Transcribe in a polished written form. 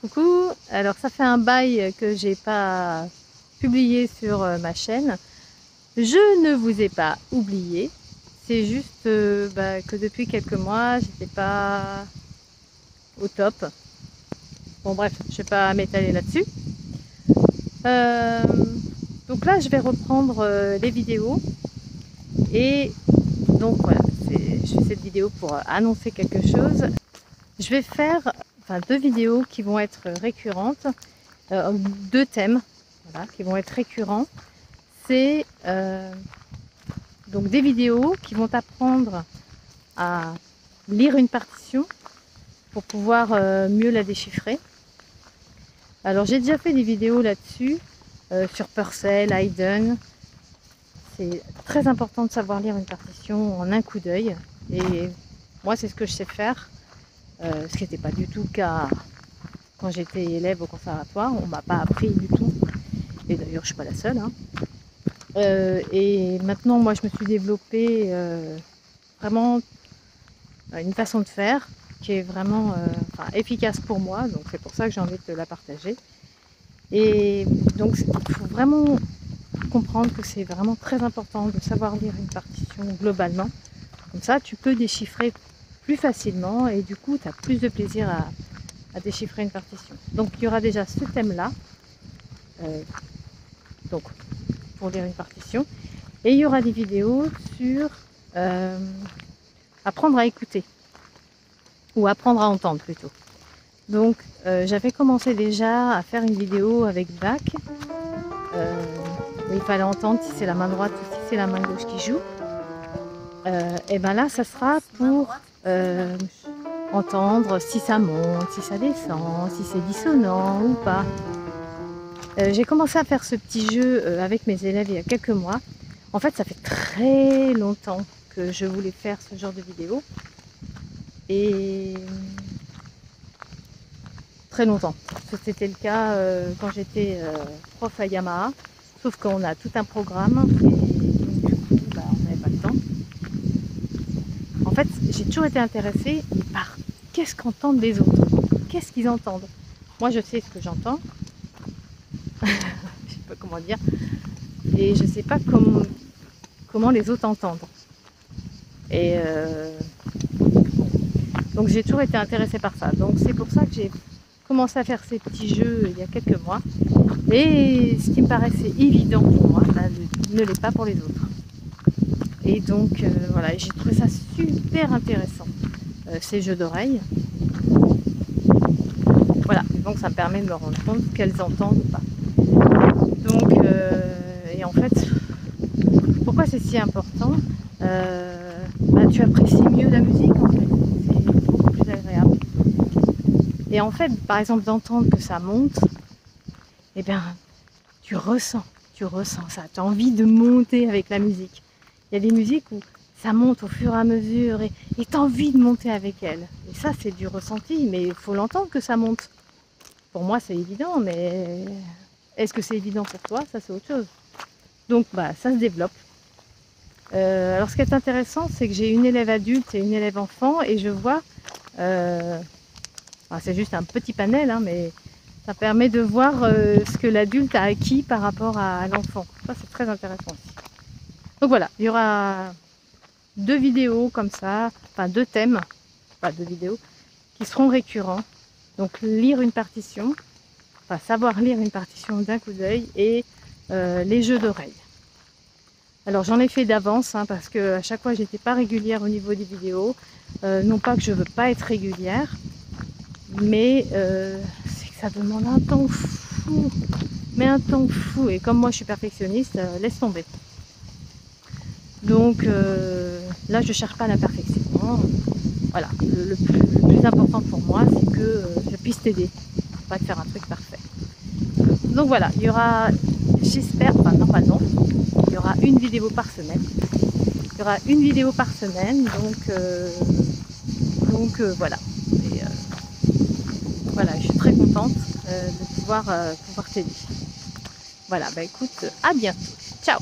Coucou, alors ça fait un bail que j'ai pas publié sur ma chaîne. Je ne vous ai pas oublié, c'est juste que depuis quelques mois j'étais pas au top. Bon bref, je vais pas m'étaler là-dessus. Donc là je vais reprendre les vidéos et donc voilà, je fais cette vidéo pour annoncer quelque chose. Je vais faire deux vidéos qui vont être récurrentes, deux thèmes voilà, qui vont être récurrents. C'est donc des vidéos qui vont t'apprendre à lire une partition pour pouvoir mieux la déchiffrer. Alors j'ai déjà fait des vidéos là-dessus, sur Purcell, Haydn. C'est très important de savoir lire une partition en un coup d'œil. Et moi c'est ce que je sais faire. Ce qui n'était pas du tout le cas quand j'étais élève au conservatoire. On ne m'a pas appris du tout. Et d'ailleurs, je ne suis pas la seule. Hein. Et maintenant, moi, je me suis développée vraiment une façon de faire qui est vraiment efficace pour moi. Donc, c'est pour ça que j'ai envie de la partager. Et donc, il faut vraiment comprendre que c'est vraiment très important de savoir lire une partition globalement. Comme ça, tu peux déchiffrer plus facilement et du coup tu as plus de plaisir à déchiffrer une partition. Donc il y aura déjà ce thème là donc pour lire une partition, et il y aura des vidéos sur apprendre à écouter ou apprendre à entendre plutôt. Donc j'avais commencé déjà à faire une vidéo avec Bach où il fallait entendre si c'est la main droite ou si c'est la main gauche qui joue. Et ben là ça sera pour entendre si ça monte, si ça descend, si c'est dissonant ou pas. J'ai commencé à faire ce petit jeu avec mes élèves il y a quelques mois. En fait, ça fait très longtemps que je voulais faire ce genre de vidéo. Et très longtemps. C'était le cas quand j'étais prof à Yamaha. Sauf qu'on a tout un programme et donc, du coup, on n'avait pas le temps. En fait, j'ai toujours été intéressée par qu'est-ce qu'entendent les autres, qu'est-ce qu'ils entendent. Moi, je sais ce que j'entends, je ne sais pas comment dire, et je ne sais pas comment les autres entendent. Et donc, j'ai toujours été intéressée par ça. Donc, c'est pour ça que j'ai commencé à faire ces petits jeux il y a quelques mois. Et ce qui me paraissait évident pour moi, ne l'est pas pour les autres. Et donc voilà, j'ai trouvé ça super intéressant, ces jeux d'oreilles. Voilà, donc ça me permet de me rendre compte qu'elles entendent ou pas. Donc, et en fait, pourquoi c'est si important? Tu apprécies mieux la musique en fait, c'est beaucoup plus agréable. Et en fait, par exemple, d'entendre que ça monte, eh bien, tu ressens ça, tu as envie de monter avec la musique. Il y a des musiques où ça monte au fur et à mesure et tu as envie de monter avec elle. Et ça, c'est du ressenti, mais il faut l'entendre que ça monte. Pour moi, c'est évident, mais est-ce que c'est évident pour toi? Ça, c'est autre chose. Donc, ça se développe. Alors, ce qui est intéressant, c'est que j'ai une élève adulte et une élève enfant, et je vois, c'est juste un petit panel, hein, mais ça permet de voir ce que l'adulte a acquis par rapport à l'enfant. Ça, c'est très intéressant aussi. Donc voilà, il y aura deux vidéos comme ça, deux thèmes, pas deux vidéos, qui seront récurrents. Donc lire une partition, savoir lire une partition d'un coup d'œil, et les jeux d'oreilles. Alors j'en ai fait d'avance, parce que à chaque fois j'étais pas régulière au niveau des vidéos. Non pas que je veux pas être régulière, mais c'est que ça demande un temps fou. Mais un temps fou, et comme moi je suis perfectionniste, laisse tomber. Donc là, je ne cherche pas la perfection. Voilà, le plus important pour moi, c'est que je puisse t'aider, pas de faire un truc parfait. Donc voilà, il y aura, j'espère, normalement, il y aura une vidéo par semaine. Il y aura une vidéo par semaine, donc voilà. Et, voilà, je suis très contente de pouvoir t'aider. Voilà, écoute, à bientôt. Ciao!